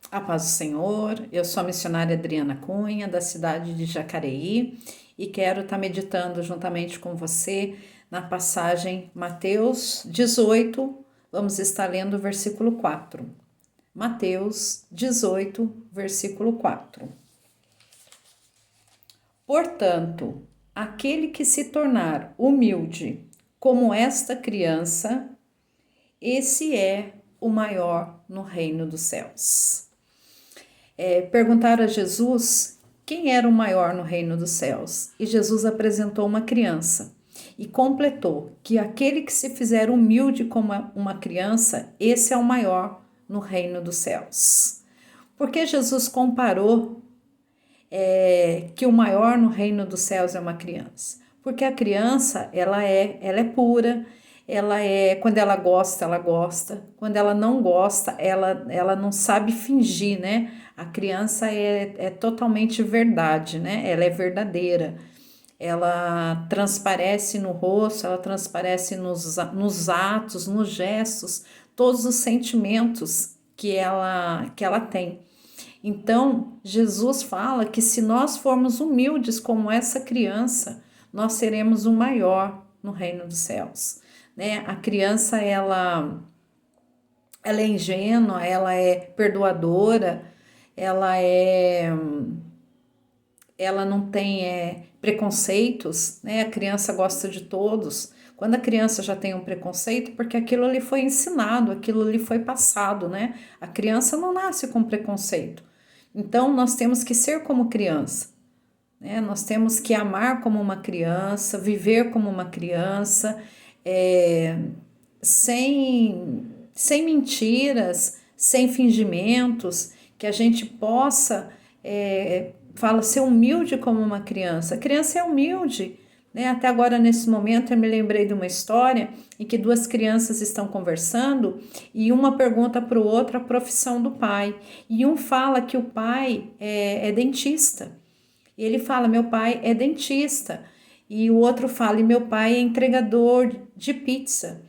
A paz do Senhor, eu sou a missionária Adriana Cunha, da cidade de Jacareí, e quero estar meditando juntamente com você na passagem Mateus 18, vamos estar lendo o versículo 4. Mateus 18, versículo 4. Portanto, aquele que se tornar humilde como esta criança, esse é o maior no reino dos céus. Perguntaram a Jesus quem era o maior no reino dos céus. E Jesus apresentou uma criança e completou que aquele que se fizer humilde como uma criança, esse é o maior no reino dos céus. Porque Jesus comparou que o maior no reino dos céus é uma criança? Porque a criança, ela é pura, quando ela gosta, quando ela não gosta, ela não sabe fingir, né? A criança é totalmente verdade, né? Ela é verdadeira, ela transparece no rosto, ela transparece nos atos, nos gestos, todos os sentimentos que ela tem. Então, Jesus fala que se nós formos humildes como essa criança, nós seremos o maior no reino dos céus, né? A criança, ela é ingênua, ela é perdoadora, ela é ela não tem preconceitos, né? A criança gosta de todos. Quando a criança já tem um preconceito, porque aquilo ali foi ensinado, aquilo ali foi passado, né? A criança não nasce com preconceito. Então, nós temos que ser como criança, né? Nós temos que amar como uma criança, viver como uma criança, é, sem mentiras, sem fingimentos, que a gente possa, fala, ser humilde como uma criança. A criança é humilde, né? Até agora, nesse momento, eu me lembrei de uma história em que duas crianças estão conversando e uma pergunta para o outro a profissão do pai. E um fala que o pai é dentista. E ele fala, meu pai é dentista. E o outro fala, e meu pai é entregador de pizza.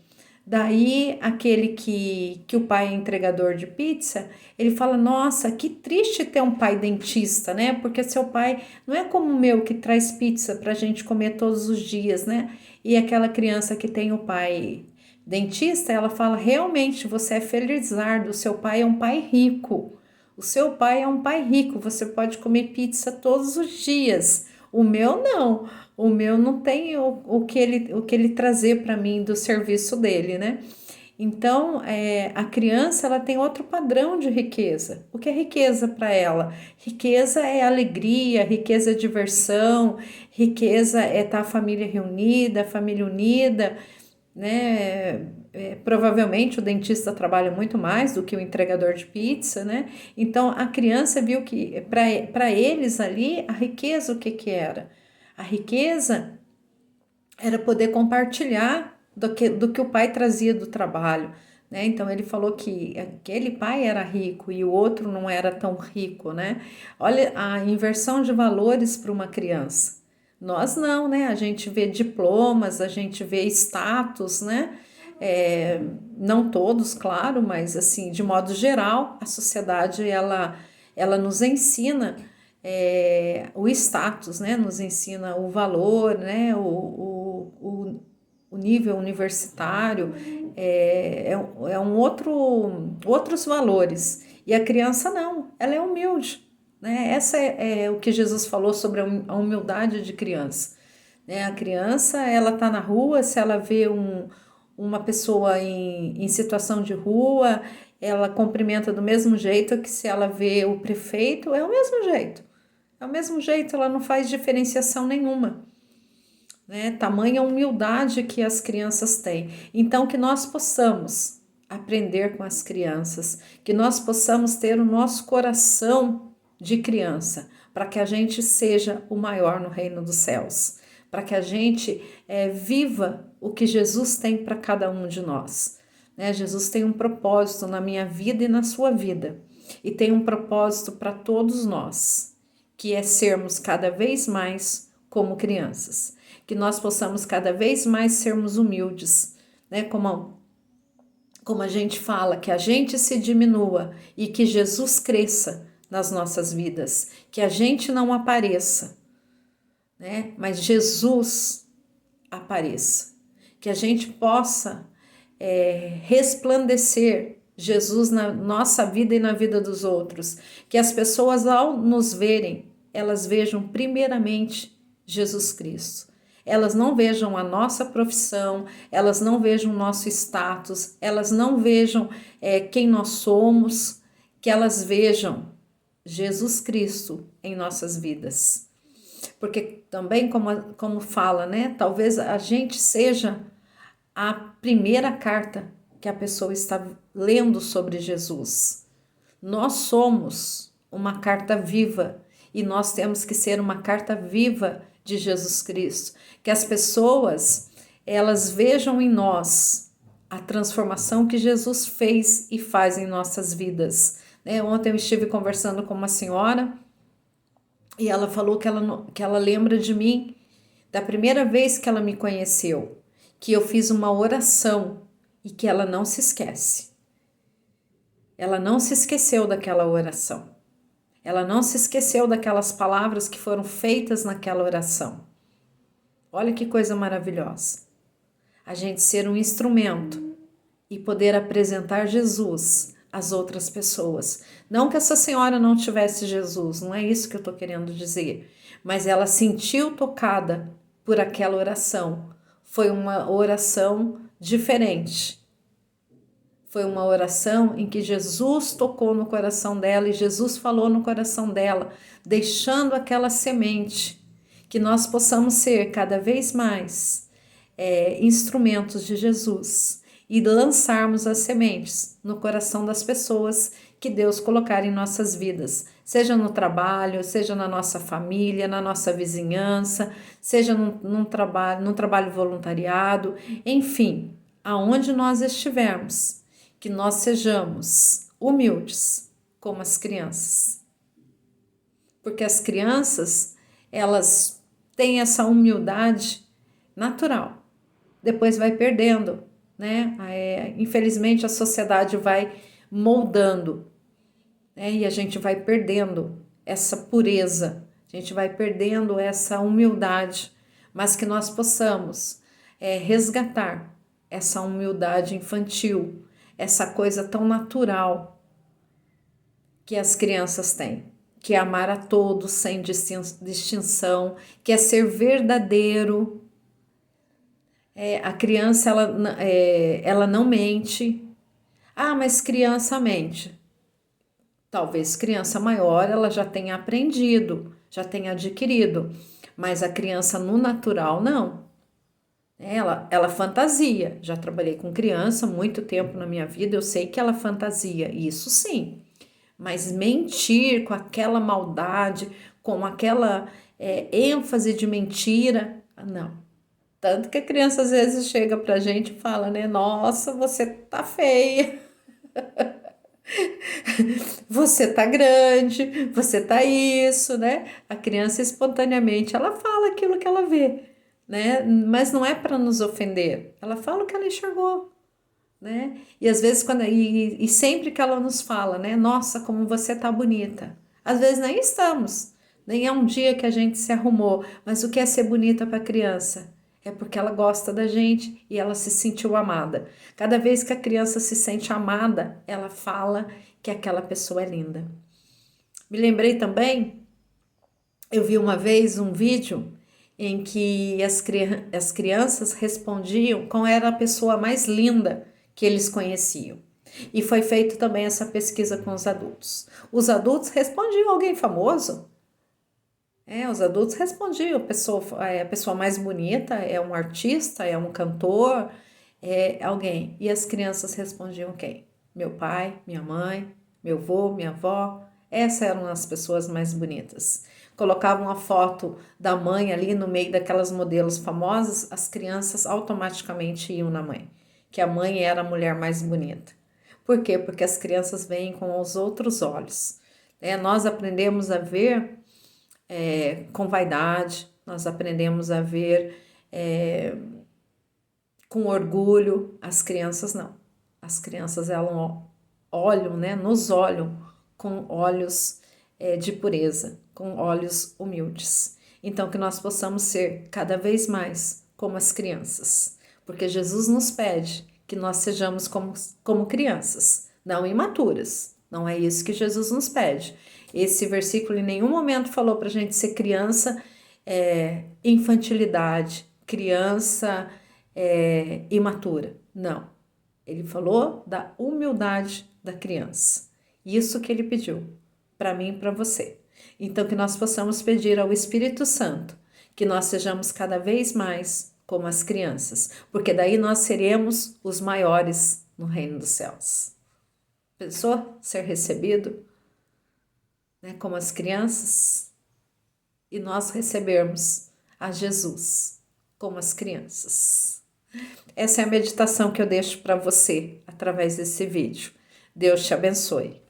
Daí, aquele que o pai é entregador de pizza, ele fala, nossa, que triste ter um pai dentista, né? Porque seu pai não é como o meu, que traz pizza pra gente comer todos os dias, né? E aquela criança que tem o pai dentista, ela fala, realmente, você é felizardo, o seu pai é um pai rico. O seu pai é um pai rico, você pode comer pizza todos os dias. O meu não. O meu não tem o que ele trazer para mim do serviço dele, né? Então, a criança ela tem outro padrão de riqueza. O que é riqueza para ela? Riqueza é alegria, riqueza é diversão, riqueza é estar a família reunida, a família unida, né? Provavelmente o dentista trabalha muito mais do que o entregador de pizza, né? Então a criança viu que para eles ali a riqueza o que era? A riqueza era poder compartilhar do que o pai trazia do trabalho, né? Então ele falou que aquele pai era rico e o outro não era tão rico, né? Olha a inversão de valores para uma criança. Nós não, né? A gente vê diplomas, a gente vê status, né? É, não todos, claro, mas assim, de modo geral, a sociedade ela nos ensina o status, né? Nos ensina o valor, né? O nível universitário é um outros valores. E a criança não, ela é humilde, né? Essa é o que Jesus falou sobre a humildade de criança, né? A criança, ela tá na rua, se ela vê uma pessoa em situação de rua, ela cumprimenta do mesmo jeito que se ela vê o prefeito, é o mesmo jeito. É o mesmo jeito, ela não faz diferenciação nenhuma, né? Tamanha humildade que as crianças têm. Então, que nós possamos aprender com as crianças, que nós possamos ter o nosso coração de criança, para que a gente seja o maior no reino dos céus, para que a gente viva o que Jesus tem para cada um de nós, né? Jesus tem um propósito na minha vida e na sua vida, e tem um propósito para todos nós, que é sermos cada vez mais como crianças, que nós possamos cada vez mais sermos humildes, né? como a gente fala, que a gente se diminua e que Jesus cresça nas nossas vidas, que a gente não apareça, né? Mas Jesus apareça, que a gente possa resplandecer Jesus na nossa vida e na vida dos outros, que as pessoas ao nos verem, elas vejam primeiramente Jesus Cristo. Elas não vejam a nossa profissão, elas não vejam o nosso status, elas não vejam quem nós somos, que elas vejam Jesus Cristo em nossas vidas. Porque também, como fala, né? Talvez a gente seja a primeira carta que a pessoa está lendo sobre Jesus. Nós somos uma carta viva e nós temos que ser uma carta viva de Jesus Cristo. Que as pessoas, elas vejam em nós a transformação que Jesus fez e faz em nossas vidas. Ontem eu estive conversando com uma senhora e ela falou que ela lembra de mim da primeira vez que ela me conheceu, que eu fiz uma oração e que ela não se esquece. Ela não se esqueceu daquela oração. Ela não se esqueceu daquelas palavras que foram feitas naquela oração. Olha que coisa maravilhosa. A gente ser um instrumento e poder apresentar Jesus às outras pessoas. Não que essa senhora não tivesse Jesus, não é isso que eu estou querendo dizer. Mas ela sentiu tocada por aquela oração. Foi uma oração diferente. Foi uma oração em que Jesus tocou no coração dela e Jesus falou no coração dela, deixando aquela semente, que nós possamos ser cada vez mais instrumentos de Jesus e lançarmos as sementes no coração das pessoas que Deus colocar em nossas vidas, seja no trabalho, seja na nossa família, na nossa vizinhança, seja num trabalho voluntariado, enfim, aonde nós estivermos, que nós sejamos humildes como as crianças. Porque as crianças, elas têm essa humildade natural, depois vai perdendo, né? Infelizmente a sociedade vai moldando, né? E a gente vai perdendo essa pureza, a gente vai perdendo essa humildade, mas que nós possamos resgatar essa humildade infantil, essa coisa tão natural que as crianças têm, que é amar a todos sem distinção, que é ser verdadeiro. A criança, ela não mente. Ah, mas criança mente. Talvez criança maior, ela já tenha aprendido, já tenha adquirido, mas a criança no natural, não. Ela fantasia. Já trabalhei com criança muito tempo na minha vida, eu sei que ela fantasia, isso sim. Mas mentir com aquela maldade, com aquela ênfase de mentira, não. Tanto que a criança às vezes chega pra gente e fala, né? Nossa, você tá feia. Você tá grande, você tá isso, né? A criança espontaneamente, ela fala aquilo que ela vê, né? Mas não é para nos ofender. Ela fala o que ela enxergou, né? E às vezes e sempre que ela nos fala, né? Nossa, como você tá bonita. Às vezes nem estamos, nem é um dia que a gente se arrumou, mas o que é ser bonita para criança? É porque ela gosta da gente e ela se sentiu amada. Cada vez que a criança se sente amada, ela fala que aquela pessoa é linda. Me lembrei também, eu vi uma vez um vídeo em que as crianças respondiam qual era a pessoa mais linda que eles conheciam. E foi feita também essa pesquisa com os adultos. Os adultos respondiam alguém famoso. Os adultos respondiam, a pessoa mais bonita é um artista, é um cantor, é alguém. E as crianças respondiam quem? Meu pai, minha mãe, meu avô, minha avó. Essas eram as pessoas mais bonitas. Colocavam a foto da mãe ali no meio daquelas modelos famosas, as crianças automaticamente iam na mãe, que a mãe era a mulher mais bonita. Por quê? Porque as crianças veem com os outros olhos. Nós aprendemos a ver com vaidade, nós aprendemos a ver com orgulho, as crianças não. As crianças, elas olham, né, nos olham com olhos de pureza, com olhos humildes. Então, que nós possamos ser cada vez mais como as crianças, porque Jesus nos pede que nós sejamos como crianças, não imaturas. Não é isso que Jesus nos pede. Esse versículo em nenhum momento falou para a gente ser criança, infantilidade, criança imatura. Não. Ele falou da humildade da criança. Isso que ele pediu para mim e para você. Então, que nós possamos pedir ao Espírito Santo que nós sejamos cada vez mais como as crianças, porque daí nós seremos os maiores no reino dos céus. Pensou ser recebido, né, como as crianças, e nós recebermos a Jesus como as crianças. Essa é a meditação que eu deixo para você através desse vídeo. Deus te abençoe.